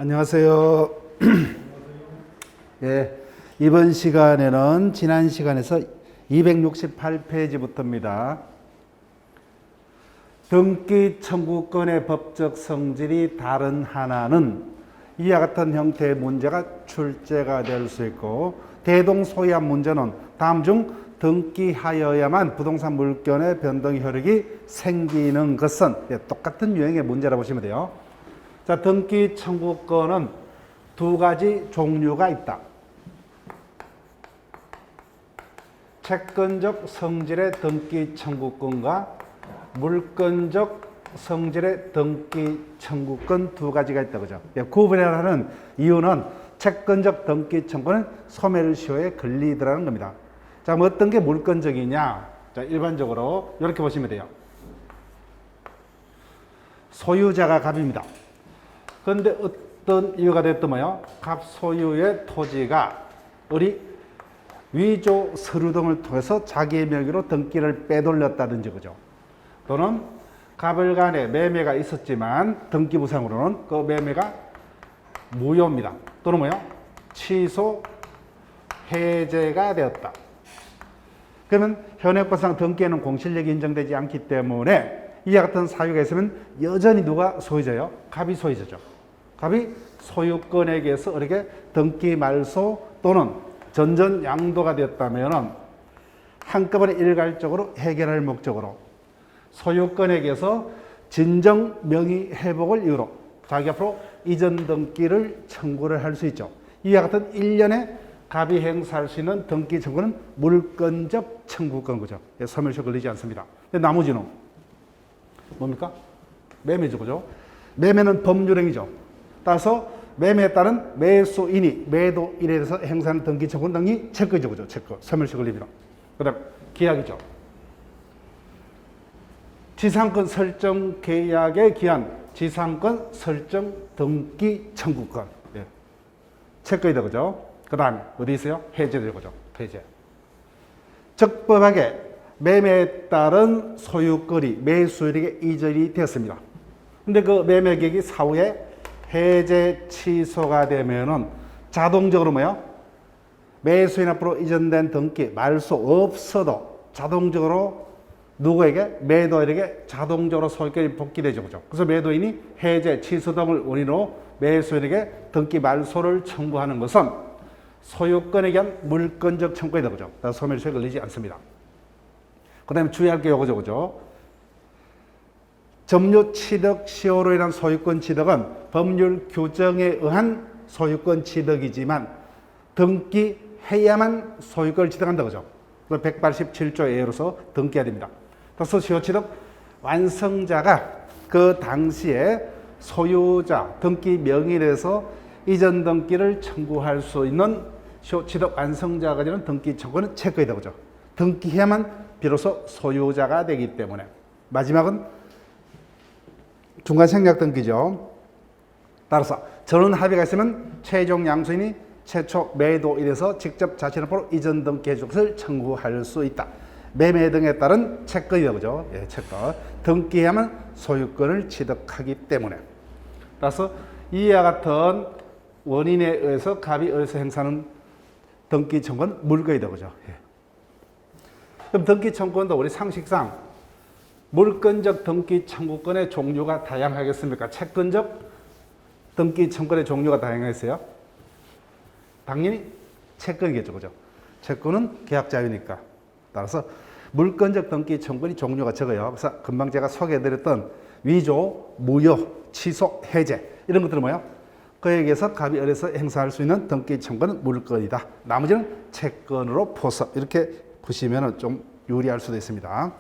안녕하세요. 예, 이번 시간에는 지난 시간에서 268페이지부터입니다. 등기 청구권의 법적 성질이 다른 하나는 이와 같은 형태의 문제가 출제가 될 수 있고, 대동소이한 문제는 다음 중 등기하여야만 부동산 물권의 변동 효력이 생기는 것은, 똑같은 유형의 문제라고 보시면 돼요. 자, 등기 청구권은 두 가지 종류가 있다. 채권적 성질의 등기 청구권과 물권적 성질의 등기 청구권 두 가지가 있다, 그죠? 구분하는 이유는 채권적 등기 청구는 소멸시효에 걸리더라는 겁니다. 자, 뭐 어떤 게 물권적이냐? 자, 일반적으로 이렇게 보시면 돼요. 소유자가 갑입니다. 그런데 어떤 이유가 됐든 뭐요? 갑 소유의 토지가 우리 위조 서류 등을 통해서 자기의 명의로 등기를 빼돌렸다든지, 그죠? 또는 갑을 간에 매매가 있었지만 등기부상으로는 그 매매가 무효입니다. 또는 뭐요? 취소, 해제가 되었다. 그러면 현행법상 등기에는 공실력이 인정되지 않기 때문에 이와 같은 사유가 있으면 여전히 누가 소유자요? 갑이 소유자죠. 갑이 소유권에게서 이렇게 등기 말소 또는 전전 양도가 되었다면 한꺼번에 일괄적으로 해결할 목적으로 소유권에게서 진정 명의 회복을 이유로 자기 앞으로 이전 등기를 청구를 할 수 있죠. 이와 같은 일련의 갑이 행사할 수 있는 등기 청구는 물권적 청구권, 그죠? 소멸시효 걸리지 않습니다. 근데 나머지는 뭡니까? 매매죠, 그죠? 매매는 법률행위죠. 따라서 매매에 따른 매수인이 매도인에 대해서 행사하는 등기 청구는 당연히 채권이죠, 그죠? 채권, 소멸시효 걸립니다. 그 다음 계약이죠. 지상권 설정 계약에 기한 지상권 설정 등기 청구권. 예. 채권이다, 그죠? 그 다음 어디 있어요? 해제되죠, 그죠? 해제. 적법하게 매매에 따른 소유권이 매수인에게 이전이 되었습니다. 근데 그 매매 계획이 사후에 해제 취소가 되면은 자동적으로 뭐요? 매수인 앞으로 이전된 등기 말소 없어도 자동적으로 누구에게? 매도인에게 자동적으로 소유권이 복귀되죠, 그죠? 그래서 매도인이 해제, 취소 등을 원인으로 매수인에게 등기 말소를 청구하는 것은 소유권에 대한 물권적 청구이다, 그죠? 소멸시효에 걸리지 않습니다. 그 다음에 주의할 게 요거죠, 그죠? 점유 취득 시효로 인한 소유권 취득은 법률 규정에 의한 소유권 취득이지만 등기해야만 소유권을 취득한다, 그죠? 187조의 예로서 등기해야 됩니다. 그래서 시효 취득 완성자가 그 당시에 소유자 등기 명의에 대해서 이전 등기를 청구할 수 있는 시효 취득 완성자가 가지는 등기 청구는 채권이다, 그죠? 등기해야만 비로소 소유자가 되기 때문에. 마지막은 중간 생략 등기죠. 따라서 전원 합의가 있으면 최종 양수인이 최초 매도인에서 직접 자신 앞으로 이전 등기해 줄 것을 청구할 수 있다. 매매 등에 따른 채권이다, 그죠? 예, 채권. 등기해야만 소유권을 취득하기 때문에. 따라서 이와 같은 원인에 의해서 갑이 의해서 행사하는 등기 청구는 물권이다, 그죠? 예. 그럼 등기 청구권도 우리 상식상 물권적 등기 청구권의 종류가 다양하겠습니까? 채권적 등기 청구권의 종류가 다양하겠어요? 당연히 채권이겠죠, 그죠? 채권은 계약 자유니까. 따라서 물권적 등기 청구권이 종류가 적어요. 그래서 금방 제가 소개해드렸던 위조, 무효, 취소, 해제 이런 것들은 뭐예요? 그에 의해서 갑이 의해서 행사할 수 있는 등기 청구권은 물권이다. 나머지는 채권으로 포섭. 이렇게 보시면 좀 유리할 수도 있습니다.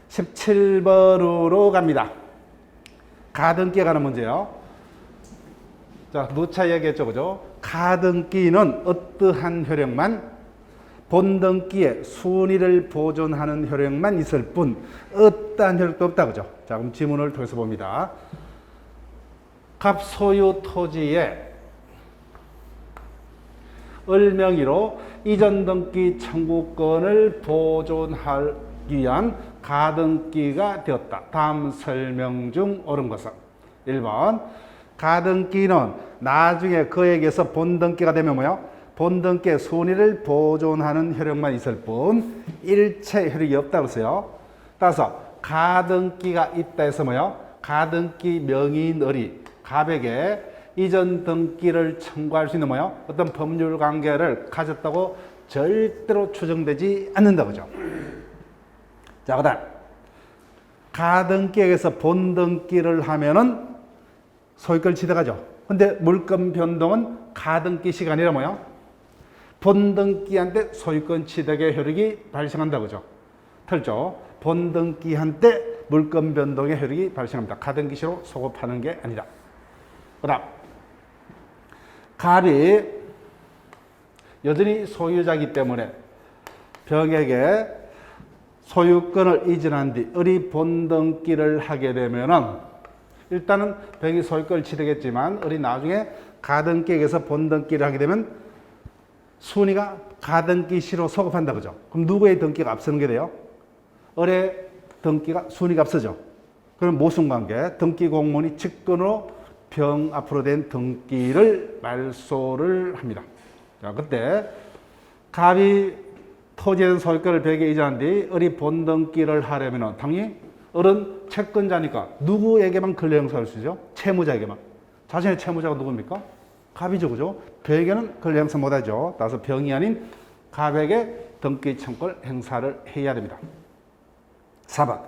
17번으로 갑니다. 가등기에 관한 문제요. 자, 누차 얘기했죠, 그죠? 가등기는 어떠한 효력만 본등기에 순위를 보존하는 효력만 있을 뿐 어떠한 효력도 없다, 그죠? 자, 그럼 지문을 통해서 봅니다. 갑 소유 토지에 을 명의로 이전 등기 청구권을 보존할 위한 가등기가 되었다. 다음 설명 중 옳은 것은 1번 가등기는 나중에 그에게서 본등기가 되면 뭐요? 본등기의 순위를 보존하는 효력만 있을 뿐 일체 효력이 없다고 했어요. 따라서 가등기가 있다 해서 뭐요? 가등기 명의인의 갑에게 이전 등기를 청구할 수 있는 뭐요? 어떤 법률 관계를 가졌다고 절대로 추정되지 않는다 그죠? 자, 그다음 가등기에서 본등기를 하면은 소유권 취득하죠. 근데 물권 변동은 가등기 시간이라 뭐요? 본등기한테 소유권 취득의 효력이 발생한다 그죠? 틀죠? 본등기한테 물권 변동의 효력이 발생합니다. 가등기 시로 소급하는 게 아니라. 그다음 갑이 여전히 소유자이기 때문에 병에게 소유권을 이전한 뒤 을이 본등기를 하게 되면은 일단은 병이 소유권을 취득했지만 을이 나중에 가등기에서 본등기를 하게 되면 순위가 가등기 시로 소급한다 그죠? 그럼 누구의 등기가 앞서는 게 돼요? 을의 등기가 순위가 앞서죠. 그럼 모순관계 등기 공무원이 직권으로 병 앞으로 된 등기를 말소를 합니다. 자, 그때 갑이 토지에 대한 소유권을 병에게 이전한 뒤 을이 본등기를 하려면 당연히 을은 채권자니까 누구에게만 권리 행사할 수 있죠? 채무자에게만. 자신의 채무자가 누굽니까? 갑이죠, 그죠? 병에게는 권리 행사 못하죠. 따라서 병이 아닌 갑에게 등기 청구를 행사를 해야 됩니다. 4번.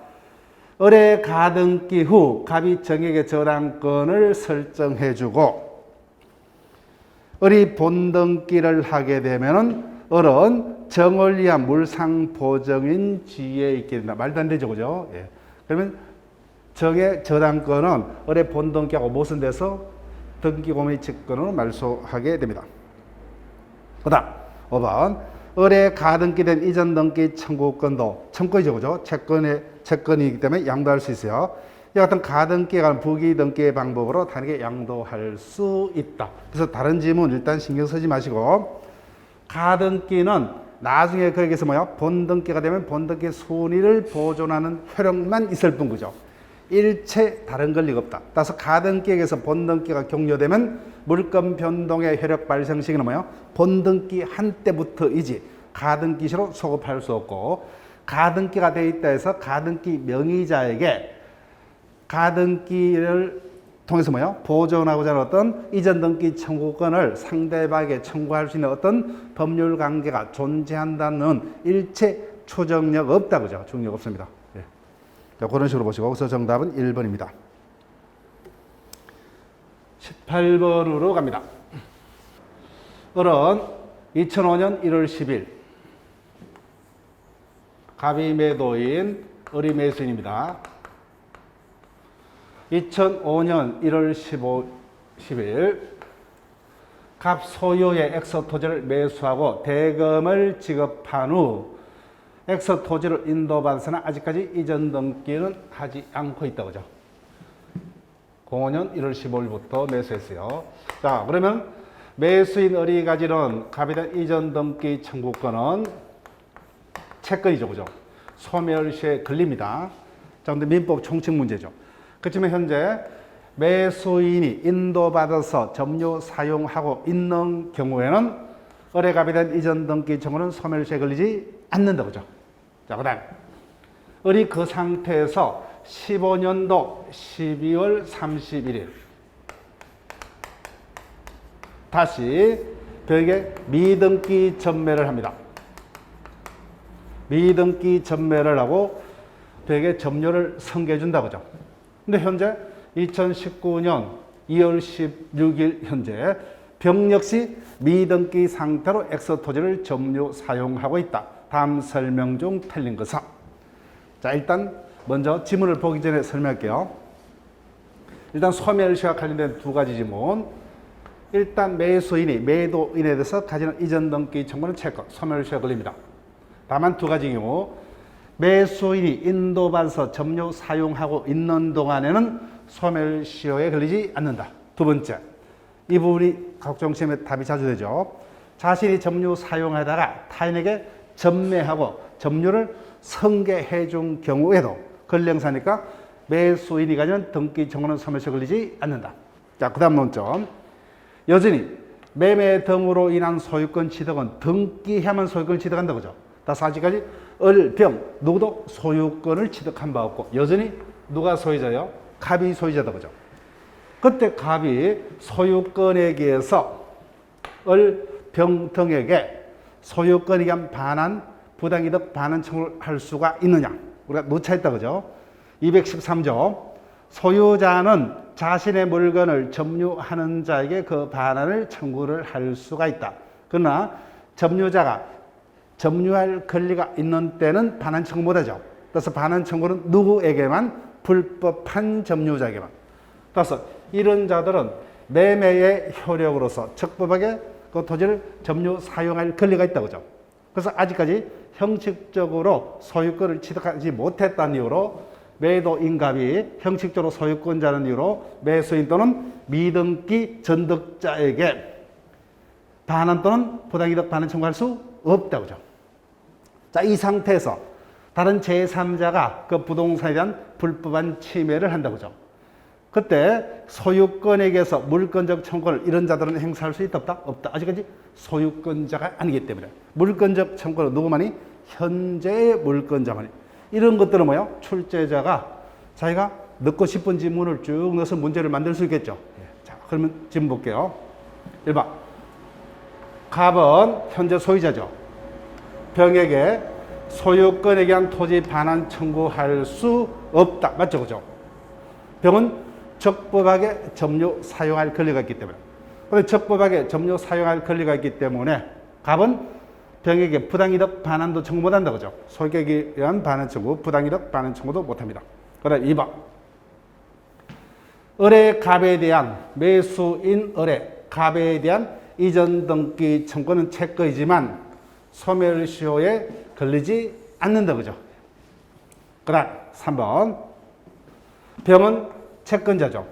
을의 가등기 후 갑이 정에게 저당권을 설정해주고 을이 본등기를 하게 되면은 을은 정을 위한 물상보정인 지위에 있게 된다. 말도 안 되죠, 그죠? 예. 그러면 정의 저당권은 을의 본등기하고 모순돼서 등기공무원의 직권으로 말소하게 됩니다. 그 다음 5번 을의 가등기된 이전 등기 청구권도 청구이죠, 그죠? 채권이기 때문에 양도할 수 있어요. 이 같은 가등기에 관한 부기등기의 방법으로 다르게 양도할 수 있다. 그래서 다른 지문 일단 신경 쓰지 마시고 가등기는 나중에 거기에서 뭐야? 본등기가 되면 본등기 순위를 보존하는 효력만 있을 뿐 그죠? 일체 다른 권리가 없다. 따라서 가등기에서 본등기가 격려되면 물권 변동의 효력 발생 시기는 뭐예요? 본등기 한때부터이지 가등기 시로 소급할 수 없고 가등기가 되어 있다 해서 가등기 명의자에게 가등기를 통해서 뭐예요? 보존하고자 하는 어떤 이전 등기 청구권을 상대방에게 청구할 수 있는 어떤 법률 관계가 존재한다는 일체 추정력 없다 그죠? 추정력 없습니다. 예. 자, 그런 식으로 보시고 그래서 정답은 1번입니다. 18번으로 갑니다. 을은 2005년 1월 10일 갑이 매도인 을이 매수인입니다. 2005년 1월 10일 갑 소유의 엑소 토지를 매수하고 대금을 지급한 후 엑소 토지를 인도받아서는 아직까지 이전 등기는 하지 않고 있다 그죠? 05년 1월 15일부터 매수했어요. 자, 그러면 매수인 을이 가지는 갑에 대한 이전 등기 청구권은 채권이죠, 그죠? 소멸시에 걸립니다. 자, 근데 민법 총칙 문제죠. 그렇지만 현재 매수인이 인도받아서 점유 사용하고 있는 경우에는 을의 갑에 대한 이전 등기 청구는 소멸시에 걸리지 않는다, 그죠? 자, 그 다음 을이 그 상태에서 15년도 12월 31일 다시 벽에 미등기 전매를 합니다. 미등기 전매를 하고 벽에 점유를 선고해 준다 그죠? 근데 현재 2019년 2월 16일 현재 병 역시 미등기 상태로 엑소 토지를 점유 사용하고 있다. 다음 설명 중 틀린 것은? 자, 일단 먼저 지문을 보기 전에 설명할게요. 일단 소멸시와 관련된 두 가지 지문. 일단 매수인이 매도인에 대해서 가지는 이전 등기 청구는 채권, 소멸시효가 걸립니다. 다만 두 가지 경우 매수인이 인도받아서 점유 사용하고 있는 동안에는 소멸시효에 걸리지 않는다. 두 번째, 이 부분이 각종 시험에 답이 자주 되죠. 자신이 점유 사용하다가 타인에게 전매하고 점유를 승계해 준 경우에도 권리행사니까 매수인이 가지는 등기 청구는 소멸시효에 걸리지 않는다. 자, 자, 그 다음 논점. 여전히 매매 등으로 인한 소유권 취득은 등기해야만 소유권을 취득한다, 그죠? 따라서 아직까지 을, 병, 누구도 소유권을 취득한 바 없고, 여전히 누가 소유자요? 갑이 소유자다, 그죠? 그때 갑이 소유권에게서 을, 병 등에게 소유권에 대한 반환, 부당이득 반환 청구를 할 수가 있느냐? 우리가 놓쳐있다, 그죠? 213조. 소유자는 자신의 물건을 점유하는 자에게 그 반환을 청구를 할 수가 있다. 그러나 점유자가 점유할 권리가 있는 때는 반환 청구 못하죠. 그래서 반환 청구는 누구에게만? 불법한 점유자에게만. 따라서 이런 자들은 매매의 효력으로서 적법하게 그 토지를 점유 사용할 권리가 있다, 그죠? 그래서 아직까지 형식적으로 소유권을 취득하지 못했다는 이유로 매도인갑이 형식적으로 소유권자는 이유로 매수인 또는 미등기 전득자에게 반환 또는 부당이득 반환 청구할 수 없다, 그죠? 자, 이 상태에서 다른 제3자가 그 부동산에 대한 불법한 침해를 한다, 그죠? 그때 소유권에게서 물권적 청구를 이런 자들은 행사할 수 있다, 없다? 없다. 아직까지 소유권자가 아니기 때문에. 물권적 청구는 누구만이? 현재의 물권자만이. 이런 것들은 뭐예요? 출제자가 자기가 넣고 싶은 지문을 쭉 넣어서 문제를 만들 수 있겠죠. 자, 그러면 지문 볼게요. 1번. 갑은 현재 소유자죠. 병에게 소유권에 대한 토지 반환 청구할 수 없다. 맞죠? 그죠? 병은 적법하게 점유 사용할 권리가 있기 때문에. 그런데 적법하게 점유 사용할 권리가 있기 때문에 갑은 병에게 부당이득 반환도 청구 못한다, 그죠? 소유격에 의한 반환 청구, 부당이득 반환 청구도 못합니다. 그다음 2번. 을의 갑에 대한 매수인 을의 갑에 대한 이전 등기 청구는 채권이지만 소멸시효에 걸리지 않는다, 그죠? 그다음 3번. 병은 채권자죠.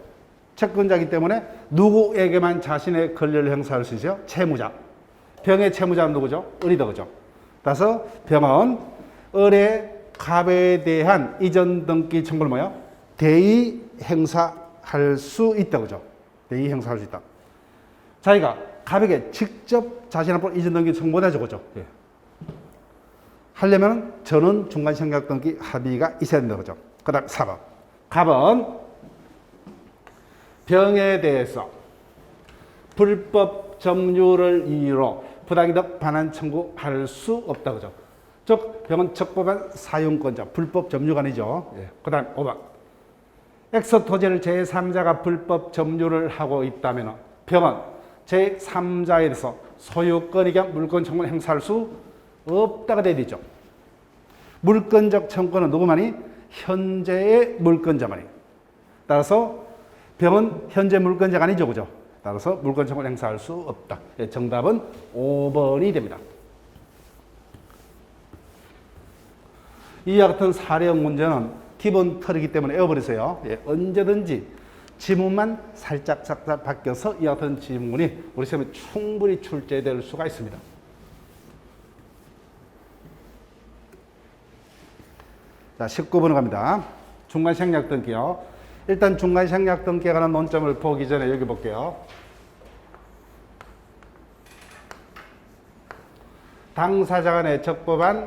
채권자이기 때문에 누구에게만 자신의 권리를 행사할 수 있어요? 채무자. 병의 채무자는 누구죠? 을이다, 그죠? 따라서 병은 을의 갑에 대한 이전 등기 청구를 뭐예요? 대의 행사할 수 있다, 그죠? 대의 행사할 수 있다. 자기가 갑에게 직접 자신 앞으로 이전 등기 청구 못하죠, 그죠? 예. 하려면 전원 중간 생략 등기 합의가 있어야 된다, 그죠? 그 다음 4번. 갑은 병에 대해서 불법 점유를 이유로 부당이득 반환 청구할 수 없다, 그죠? 즉 병은 적법한 사용권자, 불법 점유가 아니죠. 예. 그 다음 5번. X 토지를 제3자가 불법 점유를 하고 있다면 병은 제3자에 대해서 소유권에 대한 물권 청구를 행사할 수 없다가 돼야 되죠. 물권적 청구는 누구만이? 현재의 물권자만이. 따라서 병은 현재 물권자가 아니죠, 그죠? 따라서 물권 청구를 행사할 수 없다. 예, 정답은 5번이 됩니다. 이와 같은 사례형 문제는 기본 틀이기 때문에 외워버리세요. 예, 언제든지 지문만 살짝 바뀌어서 이와 같은 지문이 우리 시험에 충분히 출제될 수가 있습니다. 자, 19번 갑니다. 중간 생략 등기요. 일단 중간 생략 등기에 관한 논점을 보기 전에 여기 볼게요. 당사자 간의 적법한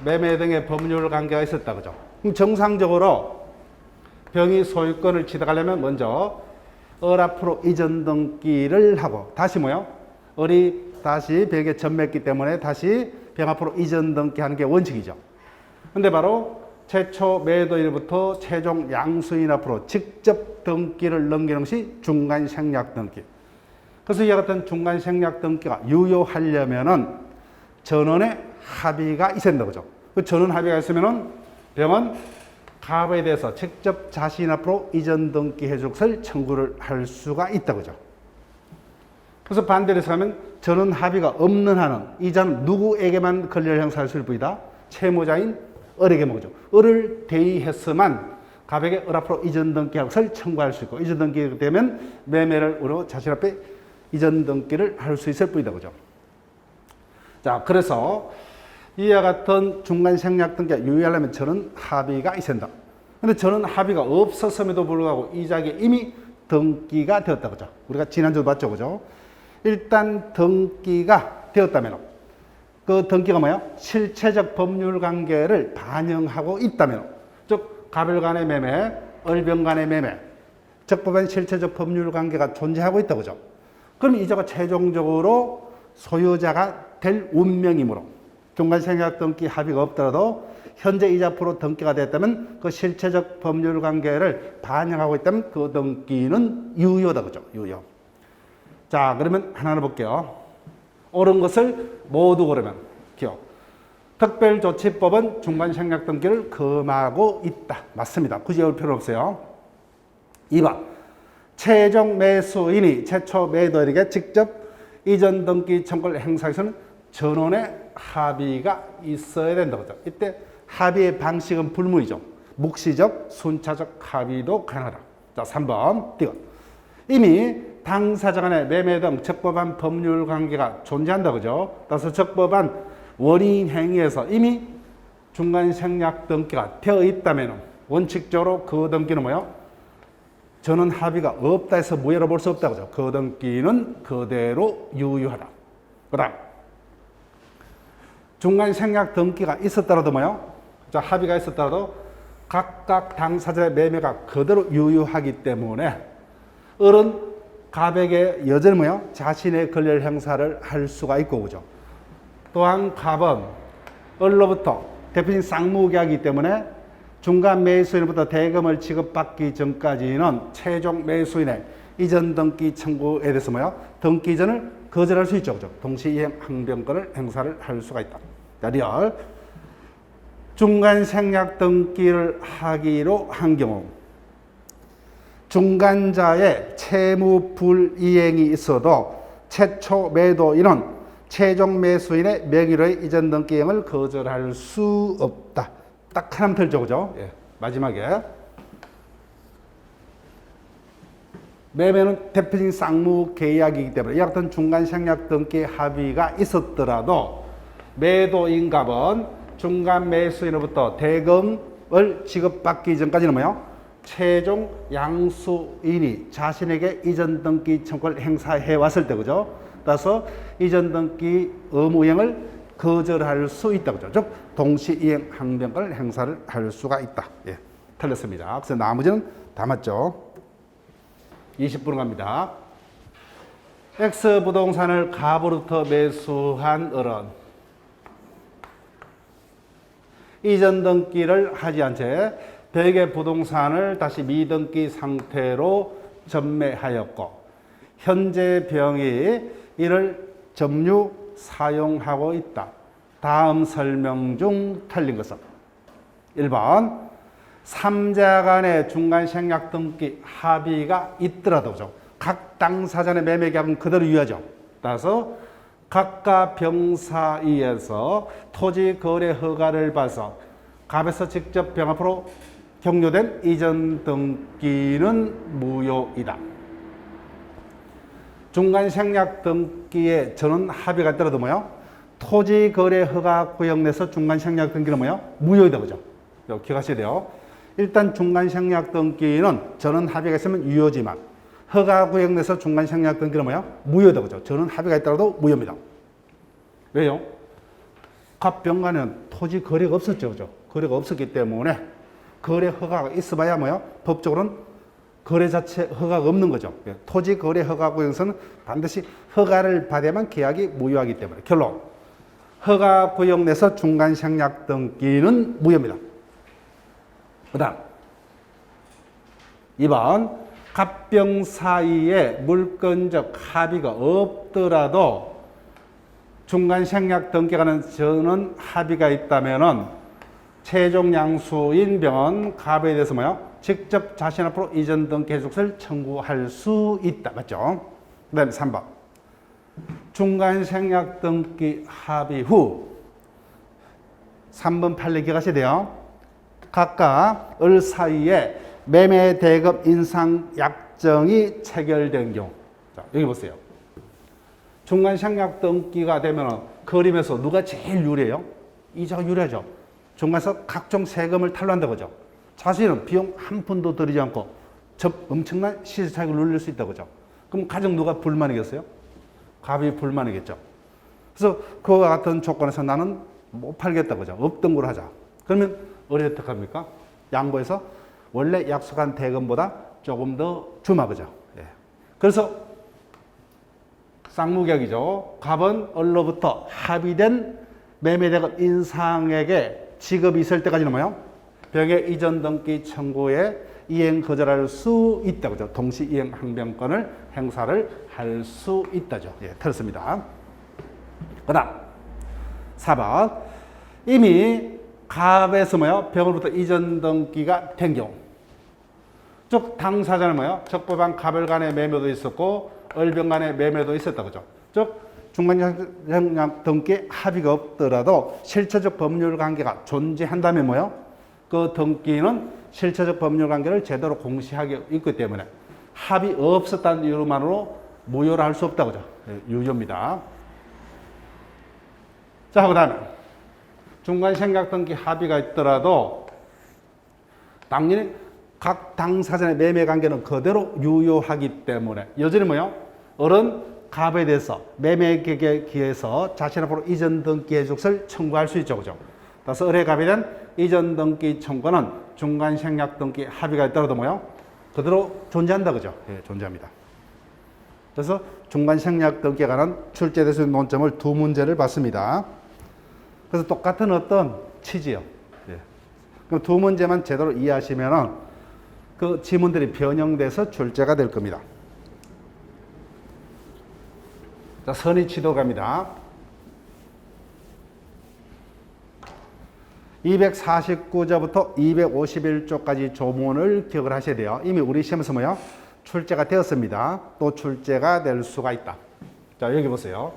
매매 등의 법률 관계가 있었다, 그죠? 그럼 정상적으로 병이 소유권을 취득하려면 먼저 을 앞으로 이전 등기를 하고 다시 뭐요? 을이 다시 병에 전매했기 때문에 다시 병 앞으로 이전 등기하는 게 원칙이죠. 근데 바로 최초 매도일부터 최종 양수인 앞으로 직접 등기를 넘기는 것이 중간 생략 등기. 그래서 이와 같은 중간 생략 등기가 유효하려면은 전원의 합의가 있어야 된다, 그죠? 그 전원 합의가 있으면은 병은 갑에 대해서 직접 자신 앞으로 이전 등기 해줄 것을 청구를 할 수가 있다, 그죠? 그래서 반대로 해서 하면 전원 합의가 없는 한은 이자는 누구에게만 권리를 행사할 수 있을 뿐이다. 채무자인 을에게 먹죠. 을을 대의했으만 갑에게 을 앞으로 이전 등기할 것을 청구할 수 있고 이전 등기가 되면 매매를 으로 자신 앞에 이전 등기를 할 수 있을 뿐이다, 그죠? 자, 그래서 이와 같은 중간 생략 등기가 유효하려면 저는 합의가 있어야 된다. 근데 전원 합의가 없었음에도 불구하고 이자에게 이미 등기가 되었다. 그죠? 우리가 지난주도 봤죠. 그죠? 일단 등기가 되었다면 그 등기가 뭐야? 실체적 법률 관계를 반영하고 있다면, 즉 가별 간의 매매, 을병 간의 매매, 적법한 실체적 법률 관계가 존재하고 있다. 그죠? 그럼 이자가 최종적으로 소유자가 될 운명이므로 중간생략 등기 합의가 없더라도 현재 이자표로 등기가 됐다면 그 실체적 법률 관계를 반영하고 있다면 그 등기는 유효다. 그죠? 유효. 자, 그러면 하나를 볼게요. 옳은 것을 모두 고르면 기억. 특별조치법은 중간생략 등기를 금하고 있다. 맞습니다. 굳이 외울 필요 없어요. 2번. 최종 매수인이 최초 매도인에게 직접 이전 등기 청구를 행사해서는 전원의 합의가 있어야 된다. 그죠? 이때 합의의 방식은 불문이죠. 묵시적, 순차적 합의도 가능하다. 자, 3번. 띄워. 이미 당사자 간의 매매 등 적법한 법률 관계가 존재한다. 그죠? 따라서 적법한 원인 행위에서 이미 중간생략 등기가 되어 있다면 원칙적으로 그 등기는 뭐예요? 전원 합의가 없다 해서 무효로 볼 수 없다. 그죠? 그 등기는 그대로 유효하다. 그 다음. 중간생략 등기가 있었더라도 뭐예요? 자, 합의가 있었더라도 각각 당사자의 매매가 그대로 유효하기 때문에 을은 갑에게 여전히 뭐예요? 자신의 권리를 행사를 할 수가 있고, 그죠? 또한 갑은 을로부터 대표적인 쌍무계약이기 때문에 중간 매수인으로부터 대금을 지급받기 전까지는 최종 매수인의 이전 등기 청구에 대해서 뭐예요? 등기 이전을 거절할 수 있죠. 그죠? 동시이행 항변권을 행사를 할 수가 있다. 자, 리얼. 중간생략 등기를 하기로 한 경우 중간자의 채무 불이행이 있어도 최초 매도인은 최종 매수인의 명의로의 이전 등기행을 거절할 수 없다. 딱 하나만 들죠. 그죠? 예. 마지막에. 매매는 대표적인 쌍무 계약이기 때문에 이 같은 중간생략 등기 합의가 있었더라도 매도인 갑은 중간 매수인으로부터 대금을 지급받기 전까지는 뭐예요? 최종 양수인이 자신에게 이전 등기 청구를 행사해 왔을 때, 그죠? 따라서 이전 등기 의무이행을 거절할 수 있다. 그죠? 즉, 동시이행 항변권을 행사를 할 수가 있다. 예. 틀렸습니다. 그래서 나머지는 다 맞죠? 20분 갑니다. X 부동산을 갑으로부터 매수한 을은 이전 등기를 하지 않은 채 벽의 부동산을 다시 미등기 상태로 전매하였고 현재 병이 이를 점유 사용하고 있다. 다음 설명 중 틀린 것은 1번 3자 간의 중간생략 등기 합의가 있더라도 각 당사자의 매매 계약은 그대로 유효하죠. 따라서 갑과 병 사이에서 토지 거래 허가를 받아서 갑에서 직접 병 앞으로 경료된 이전 등기는 무효이다. 중간생략 등기에 전원 합의가 있더라도 뭐요? 토지 거래 허가 구역 내에서 중간생략 등기는 뭐요? 무효이다. 그죠? 기억하셔야 돼요. 일단 중간생략 등기는 전원 합의가 있으면 유효지만 허가 구역 내에서 중간생략 등기는 뭐야? 무효다. 그죠? 전원 합의가 있더라도 무효입니다. 왜요? 갑병 간에는 토지 거래가 없었죠. 그죠? 거래가 없었기 때문에 거래 허가가 있어봐야 뭐야? 법적으로는 거래 자체 허가가 없는 거죠. 토지 거래 허가 구역에서는 반드시 허가를 받아야만 계약이 무효하기 때문에 결론. 허가 구역 내에서 중간생략 등기는 무효입니다. 그 다음 2번 갑병 사이에 물건적 합의가 없더라도 중간생략 등기가 는 전원 합의가 있다면은 최종 양수인 병은 갑에 대해서 뭐요? 직접 자신 앞으로 이전 등기 해석서를 청구할 수 있다. 맞죠? 그 다음에 3번 중간생략 등기 합의 후 3번 판례 기억하셔야 돼요. 각각 을 사이에 매매 대금 인상 약정이 체결된 경우. 자, 여기 보세요. 중간생략 등기가 되면 그림에서 누가 제일 유리해요? 이자가 유리하죠. 중간에서 각종 세금을 탈루한다 그죠. 자신은 비용 한 푼도 들이지 않고 엄청난 시세 차익을 누릴 수 있다 그죠? 그럼 가장 누가 불만이겠어요? 갑이 불만이겠죠. 그래서 그와 같은 조건에서 나는 못 팔겠다 그죠? 없던 걸 하자. 그러면 어디 어떡합니까? 양보해서 원래 약속한 대금보다 조금 더 주마 그죠? 예. 그래서 쌍무격이죠. 갑은 얼로부터 합의된 매매대금 인상액의 지급이 있을 때까지는 뭐요? 병의 이전 등기 청구에 이행 거절할 수 있다 그죠? 동시 이행 항변권을 행사를 할 수 있다죠. 예, 틀렸습니다. 그다음 4번 이미 갑에서 뭐요? 병으로부터 이전 등기가 된 경우, 즉 당사자는 뭐요? 적법한 갑을 간의 매매도 있었고 을병 간의 매매도 있었다 그죠? 즉 중간형량 등기에 합의가 없더라도 실체적 법률 관계가 존재한다면 뭐요? 그 등기는 실체적 법률 관계를 제대로 공시하게 있기 때문에 합의 없었다는 이유만으로 무효로 할 수 없다 그죠? 유효입니다. 자, 그 다음에 중간생각 등기 합의가 있더라도 당연히 각 당사자의 매매 관계는 그대로 유효하기 때문에 여전히 뭐요? 을은 갑에 대해서 매매 계획에 기해서 자신 앞으로 이전 등기 해족을 청구할 수 있죠. 그죠? 따라서 을의 갑에 대한 이전 등기 청구는 중간생략 등기 합의가 있더라도 뭐요? 그대로 존재한다. 그죠? 예, 존재합니다. 그래서 중간생략 등기에 관한 출제돼서 논점을 두 문제를 봤습니다. 그래서 똑같은 어떤 취지요. 예. 그럼 두 문제만 제대로 이해하시면은 그 지문들이 변형돼서 출제가 될 겁니다. 자, 선의치도 갑니다. 249조부터 251조까지 조문을 기억을 하셔야 돼요. 이미 우리 시험에서 뭐요? 출제가 되었습니다. 또 출제가 될 수가 있다. 자, 여기 보세요.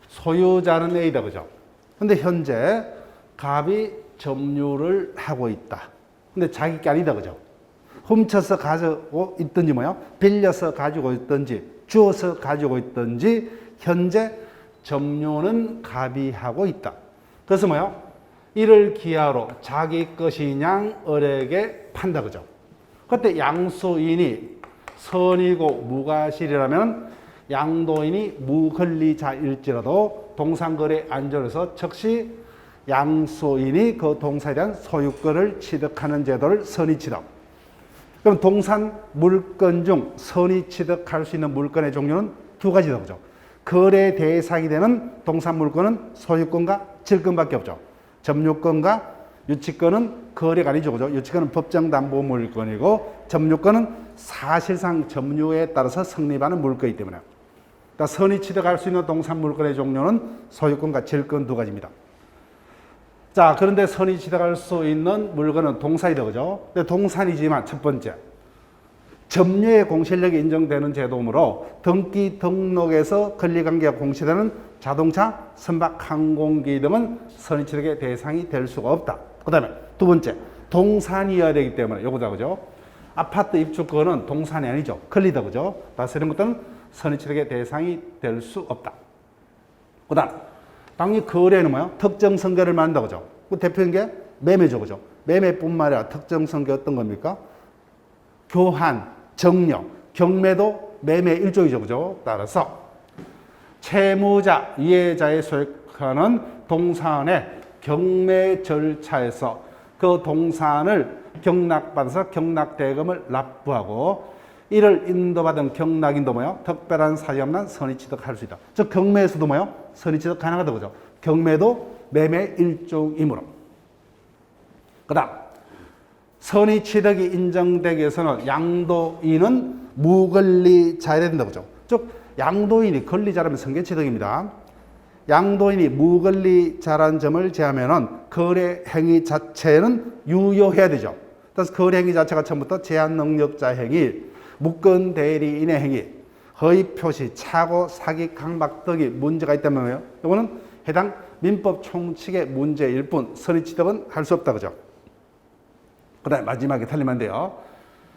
소유자는 A다 그죠? 근데 현재 갑이 점유를 하고 있다. 근데 자기 게 아니다 그죠? 훔쳐서 가지고 있든지 뭐요? 빌려서 가지고 있든지 주어서 가지고 있든지 현재 점유는 갑이 하고 있다. 그래서 뭐요? 이를 기하로 자기 것이냐 을에게 판다 그죠? 그때 양수인이 선이고 무과실이라면 양도인이 무권리자일지라도 동산거래 안전에서 즉시 양수인이 그 동산에 대한 소유권을 취득하는 제도를 선의취득. 그럼 동산 물건 중 선의 취득할 수 있는 물건의 종류는 두 가지다 그죠? 거래 대상이 되는 동산 물건은 소유권과 질권밖에 없죠. 점유권과 유치권은 거래가 아니죠 그죠? 유치권은 법정 담보 물건이고 점유권은 사실상 점유에 따라서 성립하는 물건이기 때문에. 그러니까 선의 취득할 수 있는 동산 물건의 종류는 소유권과 질권 두 가지입니다. 자, 그런데 선의 취득할 수 있는 물건은 동산이다 그죠? 근데 동산이지만 첫 번째 점유의 공실력이 인정되는 제도이므로 등기 등록에서 권리관계가 공시되는 자동차, 선박, 항공기 등은 선의 취득의 대상이 될 수가 없다. 그 다음에 두 번째 동산이어야 되기 때문에 요거다 그죠? 아파트 입주권은 동산이 아니죠. 권리다 그죠? 따라서 이런 것들은 선의 취득의 대상이 될 수 없다. 그 다음 당연히 거래는 뭐야? 특정 성격을 말한다 그죠? 그 대표적인 게 매매죠 그죠? 매매뿐만 아니라 특정 성격 어떤 겁니까? 교환, 정려, 경매도 매매 일종이죠 그죠? 따라서 채무자, 이해자의 소유권은 동산의 경매 절차에서 그 동산을 경락받아서 경락대금을 납부하고 이를 인도받은 경락인도 뭐요? 특별한 사유 없는 선의 취득할 수 있다. 즉 경매에서도 뭐요? 선의 취득 가능하다 그죠? 경매도 매매 일종이므로. 그 다음 선의 취득이 인정되기 위해서는 양도인은 무권리자여야 된다 그죠? 즉 양도인이 권리자라면 성계취득입니다. 양도인이 무권리자라는 점을 제하면은 거래 행위 자체는 유효해야 되죠. 그래서 거래 행위 자체가 처음부터 제한 능력자 행위, 무권 대리인의 행위, 허위 표시, 착오, 사기, 강박 등이 문제가 있다면요. 이거는 해당 민법 총칙의 문제일 뿐 선의 취득은 할 수 없다 그죠? 그 그다음에 마지막에 틀리면 돼요.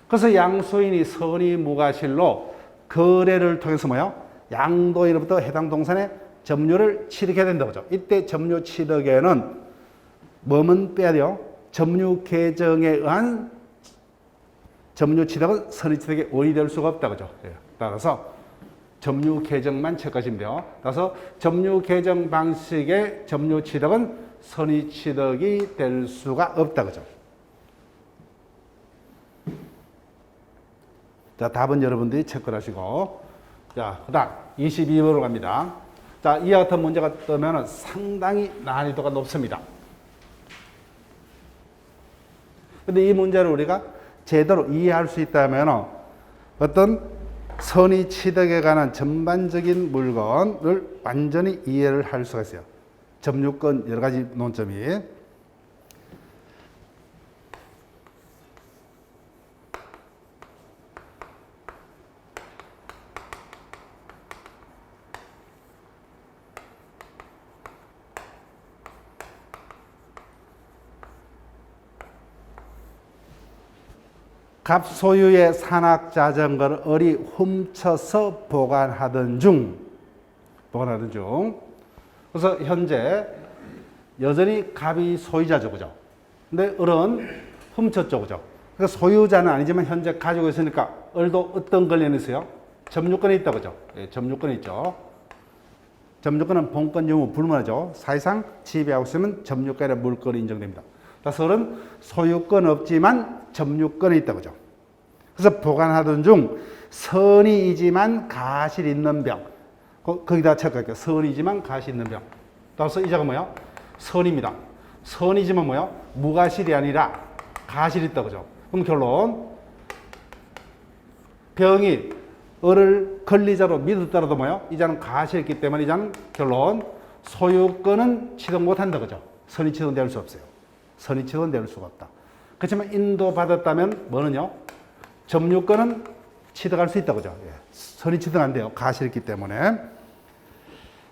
그래서 양소인이 선의 무과실로 거래를 통해서 뭐요? 양도인으로부터 해당 동산의 점유를 취득해야 된다고 하죠. 이때 점유 취득에는 뭐만 빼야 돼요? 점유 개정에 의한 점유 취득은 선의 취득에 원이될 수가 없다고 하죠. 따라서 점유 개정만 체크하시면 돼요. 따라서 점유 개정 방식의 점유 취득은 선의 취득이 될 수가 없다고 하죠. 자, 답은 여러분들이 체크를 하시고, 자, 그 다음 22번으로 갑니다. 자, 이와 같은 문제가 뜨면 상당히 난이도가 높습니다. 근데 이 문제를 우리가 제대로 이해할 수 있다면 어떤 선의 취득에 관한 전반적인 물건을 완전히 이해를 할 수가 있어요. 점유권 여러 가지 논점이. 갑 소유의 산악 자전거를 을이 훔쳐서 보관하던 중. 그래서 현재 여전히 갑이 소유자죠, 그죠? 근데 을은 훔쳤죠, 그죠? 그러니까 소유자는 아니지만 현재 가지고 있으니까 을도 어떤 권리는 있어요? 점유권이 있다, 그죠? 예, 점유권이 있죠. 점유권은 본권 유무 불문하죠. 사실상 지배하고 있으면 점유권의 물권이 인정됩니다. 그래서 을은 소유권 없지만 점유권이 있다, 그죠? 그래서 보관하던 중 선이지만 가실 있는 병. 거기다 체크할게요. 선이지만 가실 있는 병. 따라서 이 자가 뭐야? 선입니다. 선이지만 뭐야? 무가실이 아니라 가실이 있다, 그죠? 그럼 결론. 병이 을을 권리자로 믿었더라도 뭐야? 이 자는 가실이기 때문에 이 자는 결론. 소유권은 취득 못한다, 그죠? 선이 취득될 수 없어요. 선의 취득은 될 수가 없다. 그렇지만 인도받았다면 뭐는요? 점유권은 취득할 수 있다, 그죠? 예. 선의 취득 안 돼요. 가실이기 때문에.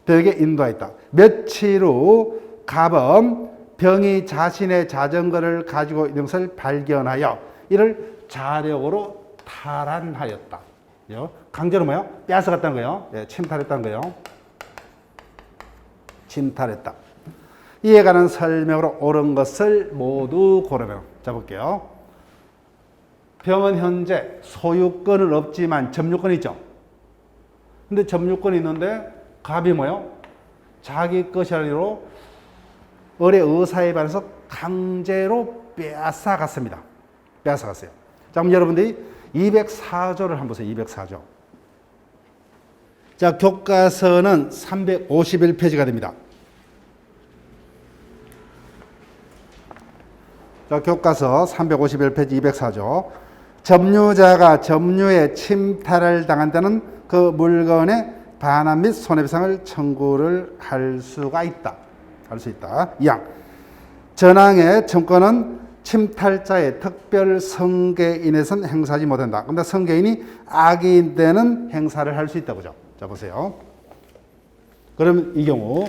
되게 인도하였다. 며칠 후 갑은 병이 자신의 자전거를 가지고 있는 것을 발견하여 이를 자력으로 탈환하였다. 강제로 뭐요? 빼앗아갔다는 거예요. 예, 침탈했다는 거예요. 침탈했다. 이에 관한 설명으로 옳은 것을 모두 고르면. 자, 볼게요. 병은 현재 소유권은 없지만 점유권이 있죠. 근데 점유권이 있는데 갑이 뭐요? 자기 것이 아니로 을의 의사에 반해서 강제로 빼앗아갔습니다. 빼앗아갔어요. 자, 그럼 여러분들이 204조를 한번 보세요. 204조. 자, 교과서는 351페이지가 됩니다. 자, 교과서 351페이지 204조. 점유자가 점유에 침탈을 당한다는 그 물건의 반환 및 손해배상을 청구를 할 수가 있다. 할 수 있다. 2항. 전항의 청구는 침탈자의 특별 성계인에선 행사하지 못한다. 근데 성계인이 악인되는 행사를 할 수 있다. 그죠? 자, 보세요. 그럼 이 경우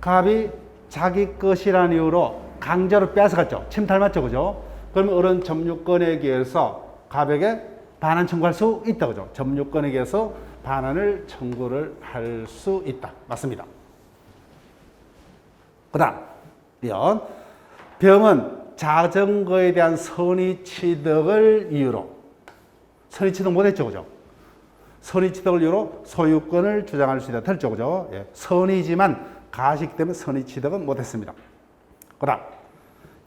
갑이 자기 것이라는 이유로 강제로 빼앗아갔죠. 침탈 맞죠, 그죠? 그러면 을은 점유권에 의해서 갑에게 반환 청구할 수 있다, 그죠? 점유권에 의해서 반환을 청구를 할 수 있다. 맞습니다. 그 다음, 병은 자전거에 대한 선의 취득을 이유로, 선의 취득 못했죠, 그죠? 선의 취득을 이유로 소유권을 주장할 수 있다. 틀죠, 그죠? 예. 선이지만 가시기 때문에 선의 취득은 못했습니다. 그 다음,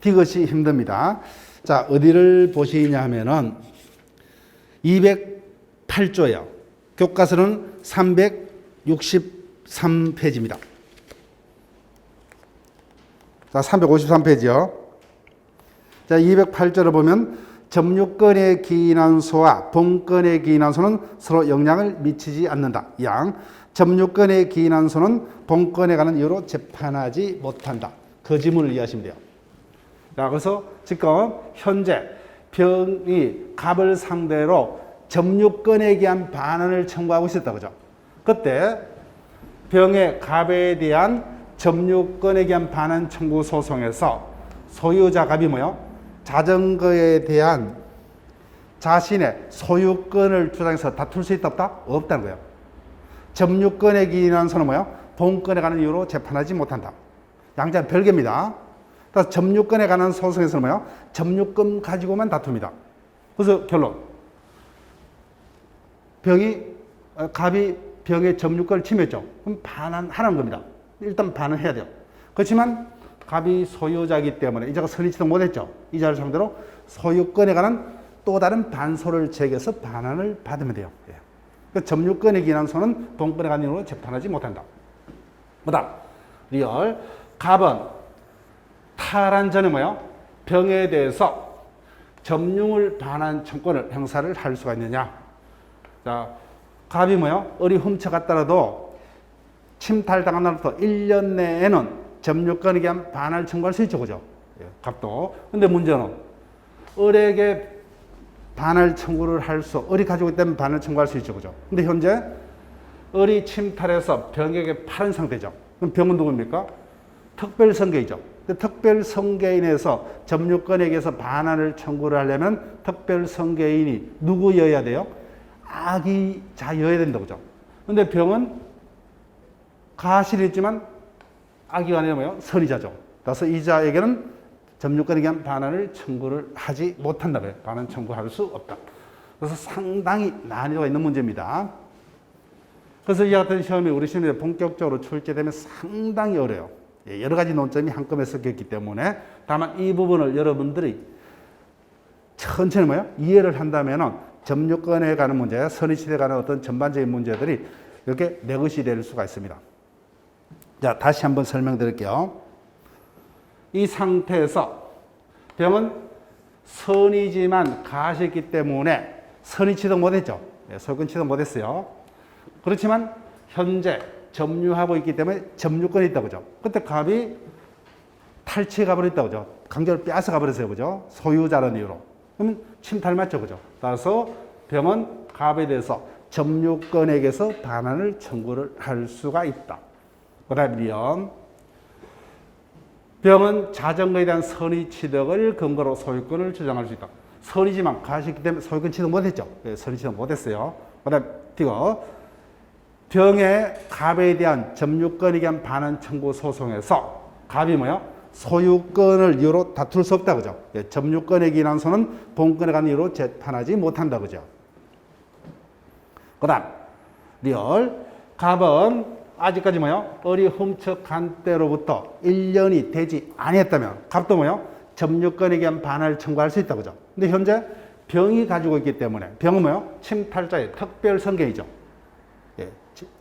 이것이 힘듭니다. 자, 어디를 보시냐 하면은 208조예요. 교과서는 363페이지입니다. 자, 353페이지요. 자, 208조를 보면 점유권의 기인한소와 본권의 기인한소는 서로 영향을 미치지 않는다. 양. 점유권의 기인한소는 본권에 관한 이유로 재판하지 못한다. 그 지문을 이해하시면 돼요. 자, 그래서 지금 현재 병이 갑을 상대로 점유권에 대한 반환을 청구하고 있었다, 그죠? 그때 병의 갑에 대한 점유권에 대한 반환 청구 소송에서 소유자 갑이 뭐요? 자전거에 대한 자신의 소유권을 주장해서 다툴 수 있다 없다? 없다는 거예요. 점유권에 기인한 손은 뭐요? 본권에 관한 이유로 재판하지 못한다. 양자는 별개입니다. 그래서 점유권에 관한 소송에서는 뭐요? 점유권 가지고만 다툽니다. 그래서 결론. 갑이 병의 점유권을 침해했죠. 그럼 반환하라는 겁니다. 일단 반환해야 돼요. 그렇지만 갑이 소유자이기 때문에 이자가 선의치도 못했죠. 이자를 상대로 소유권에 관한 또 다른 반소를 제기해서 반환을 받으면 돼요. 예. 그 점유권에 기인한 손은 본권에 관한 이유로 재판하지 못한다. 그다음 리얼 갑은 탈환 전에 뭐요? 병에 대해서 점유물 반환 청구를 행사를 할 수가 있느냐? 자, 갑이 뭐요? 을이 훔쳐갔더라도 침탈당한 날부터 1년 내에는 점유권에 대한 반환을 청구할 수 있죠, 그죠? 예, 갑도. 근데 문제는 을에게 반환 청구를 을이 가지고 있다면 반환 청구할 수 있죠, 그죠? 근데 현재 을이 침탈해서 병에게 팔은 상태죠. 그럼 병은 누구입니까? 특별성계이죠. 특별성계인에서 점유권에게서 반환을 청구를 하려면 특별성계인이 누구여야 돼요? 악의자여야 된다고 그죠? 근데 병은 가실이 있지만 악의가 아니라 뭐예요? 선의자죠. 그래서 이자에게는 점유권에 대한 반환을 청구를 하지 못한다고요. 반환 청구할 수 없다. 그래서 상당히 난이도가 있는 문제입니다. 그래서 이 같은 시험이 우리 시험에 본격적으로 출제되면 상당히 어려워요. 여러 가지 논점이 한꺼번에 섞였기 때문에 다만 이 부분을 여러분들이 천천히 뭐예요? 이해를 한다면은 점유권에 관한 문제, 선의치에 관한 어떤 전반적인 문제들이 이렇게 내 것이 될 수가 있습니다. 자, 다시 한번 설명드릴게요. 이 상태에서 병은 선이지만 가시했기 때문에 선의 취득 못했죠. 소유권 취득 못했어요. 그렇지만 현재 점유하고 있기 때문에 점유권이 있다고 그죠. 그때 갑이 탈취해 가버렸다고 그죠. 강제로 빼앗아 가버렸어요. 그죠. 소유자라는 이유로. 그러면 침탈 맞죠. 그죠. 따라서 병은 갑에 대해서 점유권에게서 반환을 청구를 할 수가 있다. 그 다음에 병은 자전거에 대한 선의 취득을 근거로 소유권을 주장할 수 있다. 선이지만 가시기 때문에 소유권 취득 못했죠. 선의 취득 못했어요. 그 다음에 병의 갑에 대한 점유권에 대한 반환 청구 소송에서 갑이 뭐요? 소유권을 이유로 다툴 수 없다 그죠? 점유권에 기인한 손은 본권에 관한 이유로 재판하지 못한다 그죠? 그다음 갑은 아직까지 뭐요? 을이 훔쳐간 때로부터 1년이 되지 아니했다면 갑도 뭐요? 점유권에 대한 반환을 청구할 수 있다 그죠? 근데 현재 병이 가지고 있기 때문에 병은 뭐요? 침탈자의 특별성계이죠.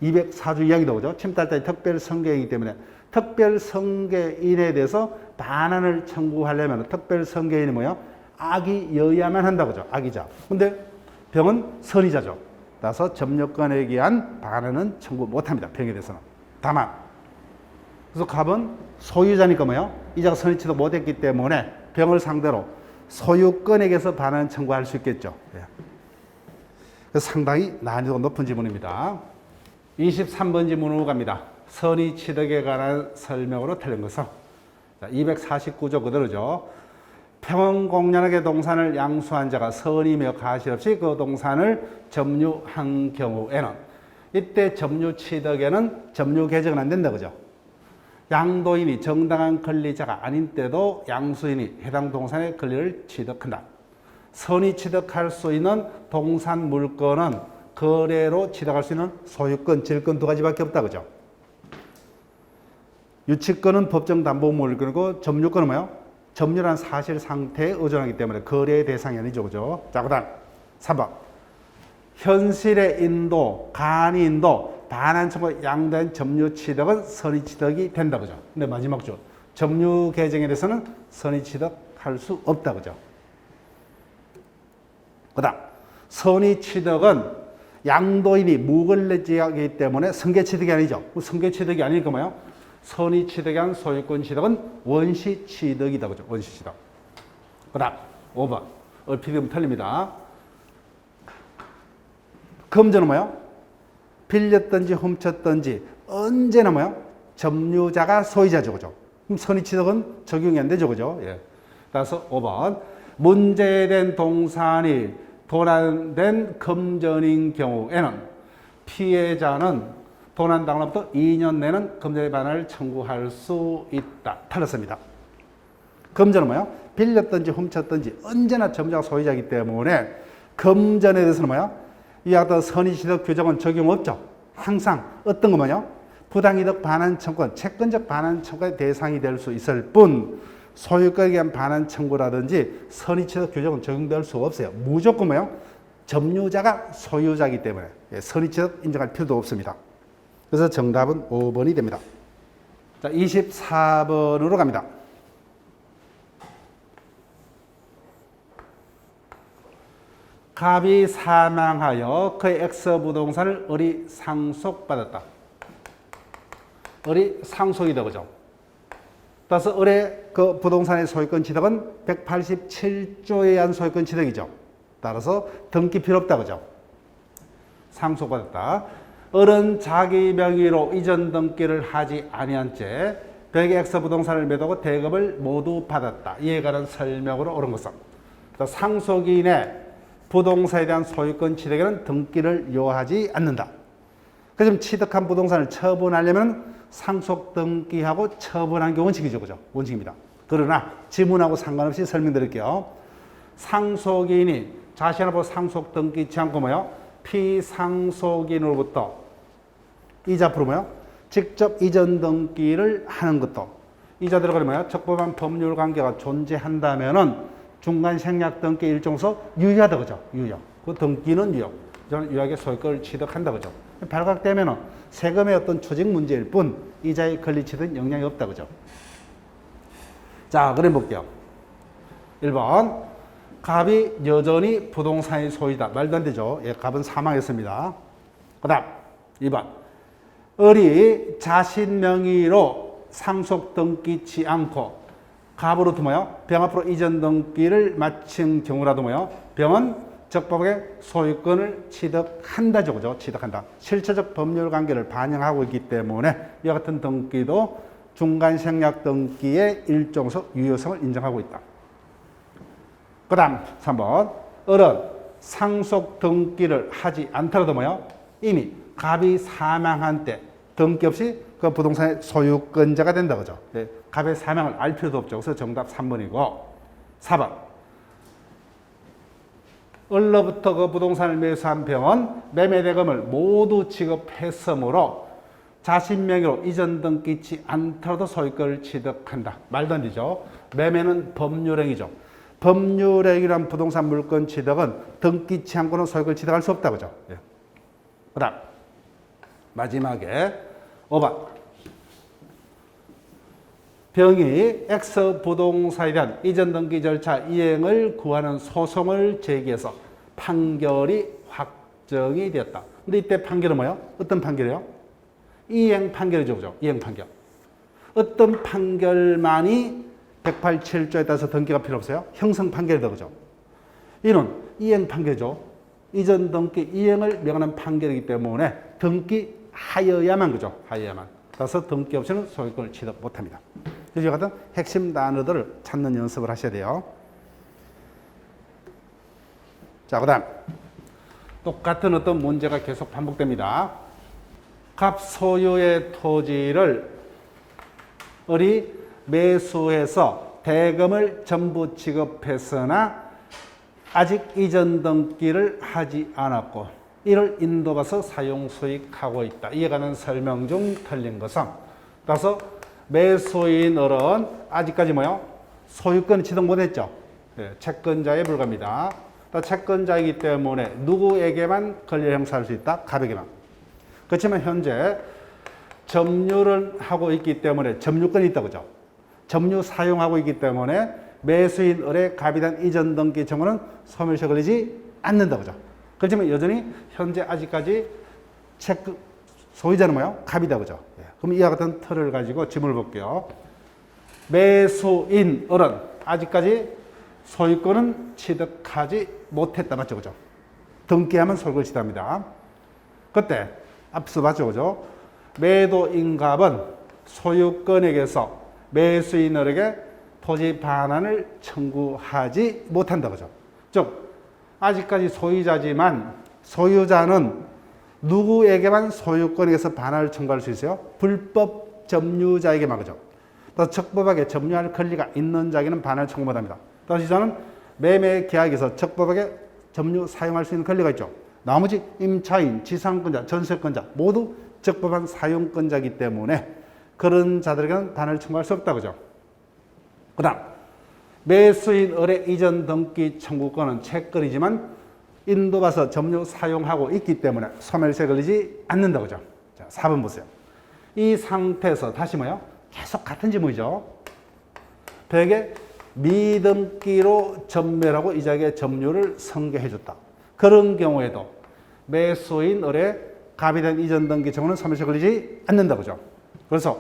204조 이야기도 오죠. 침탈자의 특별성계이기 때문에 특별성계인에 대해서 반환을 청구하려면 특별성계인이 뭐예요? 악의여야만 한다고 그죠. 악의자. 근데 병은 선의자죠. 따라서 점유권에 의한 반환은 청구 못합니다. 병에 대해서는. 다만 그래서 갑은 소유자니까 뭐예요? 이자가 선의치도 못했기 때문에 병을 상대로 소유권에게서 반환 청구할 수 있겠죠. 그래서 상당히 난이도가 높은 지문입니다. 23번 지문으로 갑니다. 선의 취득에 관한 설명으로 틀린 것은 249조 그대로죠. 평원공연하게 동산을 양수한 자가 선의며 가실 없이 그 동산을 점유한 경우에는 이때 점유 취득에는 점유 개정은 안 된다 그죠. 양도인이 정당한 권리자가 아닌 때도 양수인이 해당 동산의 권리를 취득한다. 선의 취득할 수 있는 동산 물건은 거래로 취득할 수 있는 소유권, 질권 두 가지밖에 없다 그죠. 유치권은 법정 담보 물건이고 점유권은 뭐예요? 점유란 사실 상태에 의존하기 때문에 거래의 대상이 아니죠. 그죠? 자, 그 다음 3번. 현실의 인도, 간이 인도, 반환 청구 양도한 점유 취득은 선의 취득이 된다. 그죠? 근데 마지막 줄. 점유 개정에 대해서는 선의 취득할 수 없다. 그죠? 그 다음. 선의 취득은 양도인이 무권리자이기 때문에 승계 취득이 아니죠. 승계 취득이 아니니까 뭐예요? 선의 취득한 소유권 취득은 원시 취득이다. 그죠? 원시 취득. 그 다음 5번. 얼핏이면 틀립니다. 금전은 뭐예요? 빌렸든지 훔쳤든지 언제나 뭐예요? 점유자가 소유자죠. 그죠? 그럼 선의취득은 적용이 안 되죠, 그죠? 예. 따라서 5번 문제된 동산이 도난된 금전인 경우에는 피해자는 도난당로부터 2년 내는 금전의 반환을 청구할 수 있다. 틀렸습니다. 금전은 뭐예요? 빌렸든지 훔쳤든지 언제나 점유자가 소유자이기 때문에 금전에 대해서는 뭐예요? 이와 같은 선의취득 규정은 적용 없죠. 항상 어떤 거 뭐예요? 부당이득 반환 청구권, 채권적 반환 청구의 대상이 될 수 있을 뿐 소유권에 대한 반환 청구라든지 선의취득 규정은 적용될 수 없어요. 무조건 뭐예요? 점유자가 소유자이기 때문에 선의취득 인정할 필요도 없습니다. 그래서 정답은 5번이 됩니다. 자, 24번으로 갑니다. 갑이 사망하여 그의 엑스 부동산을 을이 상속받았다. 을이 상속이 되죠. 따라서 을의 그 부동산의 소유권 취득은 187조에 의한 소유권 취득이죠. 따라서 등기 필요 없다, 그죠? 상속받았다. 을은 자기 명의로 이전 등기를 하지 아니한 채 백의 엑스 부동산을 매도하고 대금을 모두 받았다. 이에 관한 설명으로 옳은 것은 상속인의 부동산에 대한 소유권 취득에는 등기를 요하지 않는다. 그래서 취득한 부동산을 처분하려면 상속 등기하고 처분하는 게 원칙이죠, 그죠? 원칙입니다. 그러나 지문하고 상관없이 설명드릴게요. 상속인이 자신하고 상속 등기치 않고 뭐요? 피상속인으로부터 이자프로 뭐요? 직접 이전 등기를 하는 것도 이자들은 그러면 적법한 법률 관계가 존재한다면은 중간 생략 등기 일종서 유효하다, 그죠? 유효. 그 등기는 유효. 저는 유효하게 소유권을 취득한다, 그죠? 발각되면은 세금의 어떤 조직 문제일 뿐 이자의 권리 취득 영향이 없다, 그죠? 자, 그럼 볼게요. 1번. 갑이 여전히 부동산의 소유다. 말도 안 되죠. 예, 갑은 사망했습니다. 그 다음 2번. 을이 자신 명의로 상속 등기치 않고 갑으로부터 뭐요? 병 앞으로 이전 등기를 마친 경우라도 뭐요? 병은 적법하게 소유권을 취득한다죠, 그죠? 취득한다. 실체적 법률 관계를 반영하고 있기 때문에 이와 같은 등기도 중간 생략 등기의 일종서 유효성을 인정하고 있다. 그 다음 3번. 을은 상속 등기를 하지 않더라도 뭐요? 이미 갑이 사망한 때 등기 없이 그 부동산의 소유권자가 된다, 그죠? 네. 갑의 사망을 알 필요도 없죠. 그래서 정답 3번이고 4번. 을로부터 그 부동산을 매수한 병은 매매대금을 모두 지급했으므로 자신 명의로 이전 등기치 않더라도 소유권을 취득한다. 말도 안 되죠. 매매는 법률행위죠. 법률행위란 부동산 물권 취득은 등기치 않고는 소유권을 취득할 수 없다, 그죠? 예. 그 다음 마지막에 5번. 병이 X 부동산에 대한 이전 등기 절차 이행을 구하는 소송을 제기해서 판결이 확정이 되었다. 근데 이때 판결은 뭐예요? 어떤 판결이에요? 이행 판결이죠, 그죠? 이행 판결. 어떤 판결만이 187조에 따라서 등기가 필요 없어요? 형성 판결이다, 그죠? 이는 이행 판결이죠. 이전 등기 이행을 명하는 판결이기 때문에 등기하여야만, 그죠? 하여야만. 따라서 등기 없이는 소유권을 취득 못합니다. 그래서 이 같은 핵심 단어들을 찾는 연습을 하셔야 돼요. 자, 그 다음 똑같은 어떤 문제가 계속 반복됩니다. 갑 소유의 토지를 을이 매수해서 대금을 전부 지급했으나 아직 이전 등기를 하지 않았고 이를 인도받아서 사용 수익하고 있다. 이에 관한 설명 중 틀린 것은 따라서 매수인 을은 아직까지 뭐요? 소유권 취득 못했죠. 예, 채권자에 불과합니다. 채권자이기 때문에 누구에게만 권리를 행사할 수 있다? 갑에게만. 그렇지만 현재 점유를 하고 있기 때문에 점유권이 있다, 그죠? 점유 사용하고 있기 때문에 매수인 을의 갑에 대한 이전 등기 청구는 소멸시효 걸리지 않는다, 그죠? 그렇지만 여전히 현재 아직까지 소유자는 뭐예요? 갑이다, 그죠? 예. 그럼 이와 같은 틀을 가지고 질문을 볼게요. 매수인 을은 아직까지 소유권은 취득하지 못했다, 맞죠, 그죠? 등기하면 소유권을 취득합니다. 그때 앞서 봤죠, 그죠? 매도인 갑은 소유권에게서 매수인에게 토지 반환을 청구하지 못한다 그죠. 즉 아직까지 소유자지만 소유자는 누구에게만 소유권에서 반환을 청구할 수 있어요? 불법 점유자에게만 그죠. 또 적법하게 점유할 권리가 있는 자에게는 반환을 청구 못합니다. 다시 저는 매매 계약에서 적법하게 점유 사용할 수 있는 권리가 있죠. 나머지 임차인, 지상권자, 전세권자 모두 적법한 사용권자이기 때문에 그런 자들에게는 반환을 청구할 수 없다 그죠. 그 다음 매수인 의뢰 이전 등기 청구권은 채권이지만 인도받아서 점유 사용하고 있기 때문에 소멸시효에 걸리지 않는다 그죠. 자, 4번 보세요. 이 상태에서 다시 뭐요? 계속 같은 지문이죠. 벽에 미등기로 전멸하고 이자에게 점유를 승계해 줬다. 그런 경우에도 매수인 의뢰 가비된 이전 등기 청구는 소멸시효에 걸리지 않는다 그죠. 그래서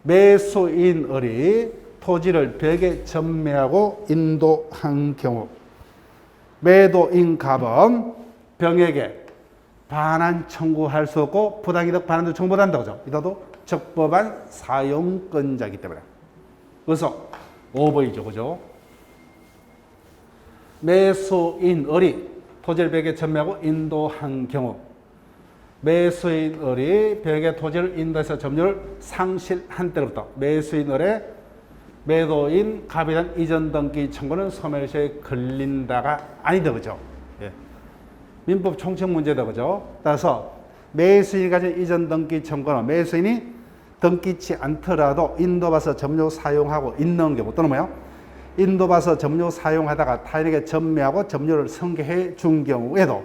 매수인을이 토지를 벽에 전매하고 인도한 경우 매도인 갑은 병에게 반환 청구할 수 없고 부당이득 반환도 청구 못한다 그죠. 이다도 적법한 사용권자이기 때문에. 그래서 5번이죠 그죠. 매수인을이 토지를 벽에 전매하고 인도한 경우 매수인을이 벽에 토지를 인도해서 점유를 상실한 때로부터 매수인을의 매도인 가비된 이전 등기 청구는 소멸시효에 걸린다가 아니다 그죠. 예. 민법 총칙 문제다 그죠. 따라서 매수인이 가진 이전 등기 청구는 매수인이 등기치 않더라도 인도받아서 점유 사용하고 있는 경우 또는 뭐요? 인도받아서 점유 사용하다가 타인에게 전매하고 점유를 승계해 준 경우에도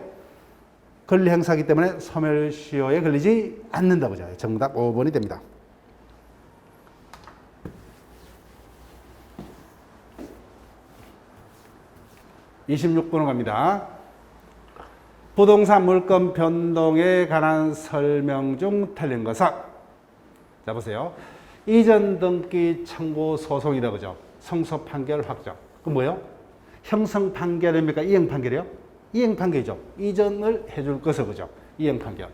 권리 행사하기 때문에 소멸시효에 걸리지 않는다 보죠. 정답 5번이 됩니다. (26번으로) 갑니다. 부동산 물권 변동에 관한 설명 중 틀린 것은 자 보세요. 이전 등기 청구 소송이다 그죠. 성소 판결 확정. 그 뭐예요? 형성 판결입니까? 이행 판결이요? 이행 판결이죠. 이전을 해줄 것을 그죠. 이행 판결.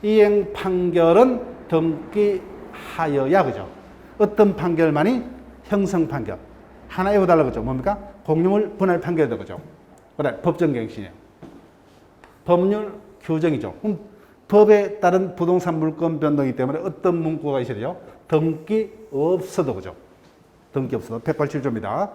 이행 판결은 등기하여야 그죠. 어떤 판결만이 형성 판결. 하나 외워달라고 그죠. 뭡니까? 공유물 분할 판결이다 그죠. 그래 법정갱신이에요. 법률 규정이죠. 그럼 법에 따른 부동산 물권 변동이기 때문에 어떤 문구가 있어야 되죠? 등기 없어도 그죠. 등기 없어도 187조입니다.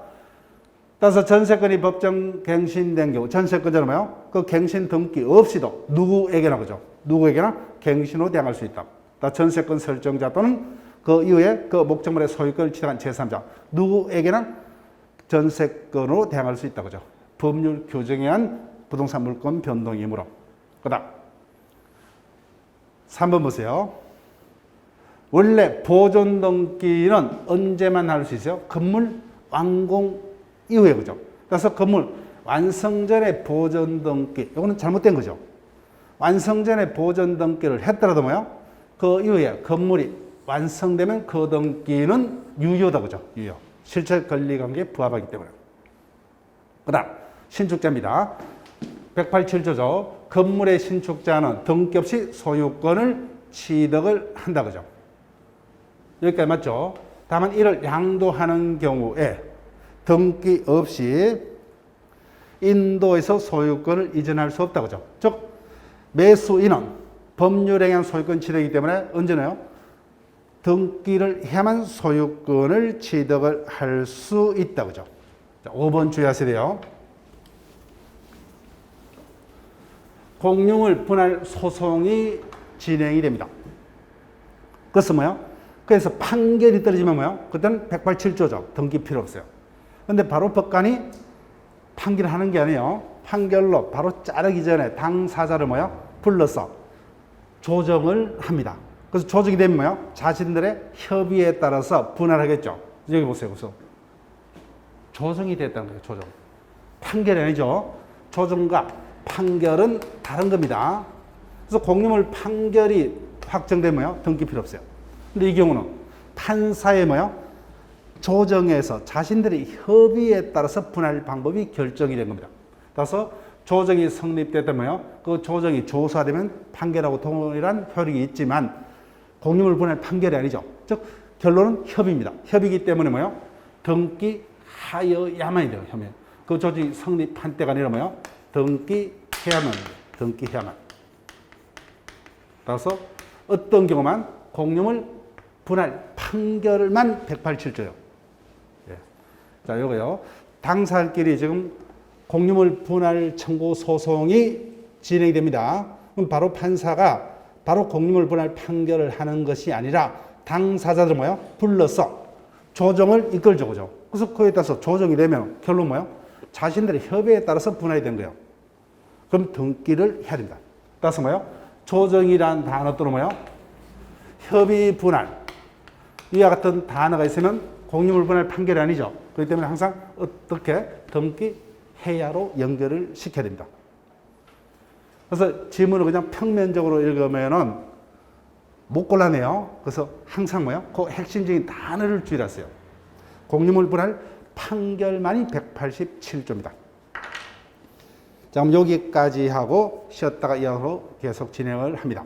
따라서 전세권이 법정 갱신된 경우 전세권자는 뭐요? 그 갱신 등기 없이도 누구에게나 그죠? 누구에게나 갱신으로 대항할 수 있다. 전세권 설정자 또는 그 이후에 그 목적물의 소유권을 취득한 제3자 누구에게나 전세권으로 대항할 수 있다 그죠? 법률 규정에 의한 부동산 물권 변동이므로. 그다음 3번 보세요. 원래 보존 등기는 언제만 할 수 있어요? 건물 완공 이후에 그죠. 그래서 건물 완성 전에 보존 등기 이거는 잘못된 거죠. 완성 전에 보존 등기를 했더라도 뭐요? 그 이후에 건물이 완성되면 그 등기는 유효다 그죠. 유효. 실체 권리 관계에 부합하기 때문에. 그다음 신축자입니다. 187조죠. 건물의 신축자는 등기 없이 소유권을 취득을 한다 그죠. 여기까지 맞죠? 다만 이를 양도하는 경우에 등기 없이 인도에서 소유권을 이전할 수 없다 그죠. 즉 매수인은 법률에 의한 소유권 취득이기 때문에 언제나요? 등기를 해야만 소유권을 취득을 할 수 있다 그죠. 자, 5번 주의하셔야 돼요. 공유물 분할 소송이 진행이 됩니다. 그것은 뭐요? 그래서 판결이 떨어지면 뭐요? 그때는 187조죠. 등기 필요 없어요. 근데 바로 법관이 판결을 하는 게 아니에요. 판결로 바로 자르기 전에 당사자를 뭐요? 불러서 조정을 합니다. 그래서 조정이 되면 뭐요? 자신들의 협의에 따라서 분할하겠죠. 여기 보세요. 그래서 조정이 됐다는 거예요. 조정. 판결이 아니죠. 조정과 판결은 다른 겁니다. 그래서 공유물 판결이 확정되면 뭐요? 등기 필요 없어요. 근데 이 경우는 판사의 뭐요? 조정에서 자신들의 협의에 따라서 분할 방법이 결정이 된 겁니다. 따라서 조정이 성립됐다면요, 그 조정이 조사되면 판결하고 동일한 효력이 있지만 공유물 분할 판결이 아니죠. 즉 결론은 협의입니다. 협의이기 때문에 뭐요? 등기하여야만이 돼요. 협의. 그 조직 성립한 때가 아니라 뭐요? 등기해야만 돼요. 등기해야만. 따라서 어떤 경우만 공유물 분할 판결만 187조요. 예. 자, 요거요. 당사자끼리 지금 공유물 분할 청구 소송이 진행이 됩니다. 그럼 바로 판사가 바로 공유물 분할 판결을 하는 것이 아니라 당사자들 뭐요? 불러서 조정을 이끌죠, 그죠? 그래서 그에 따라서 조정이 되면 결론 뭐요? 자신들의 협의에 따라서 분할이 된 거예요. 그럼 등기를 해야 됩니다. 따라서 뭐요? 조정이란 단어 또는 뭐요? 협의 분할. 이와 같은 단어가 있으면 공유물 분할 판결이 아니죠. 그렇기 때문에 항상 어떻게 등기해야로 연결을 시켜야 됩니다. 그래서 지문을 그냥 평면적으로 읽으면은 못 골라내요. 그래서 항상 뭐요? 그 핵심적인 단어를 주의하세요. 공유물 분할 판결만이 187조입니다. 자, 그럼 여기까지 하고 쉬었다가 이어로 계속 진행을 합니다.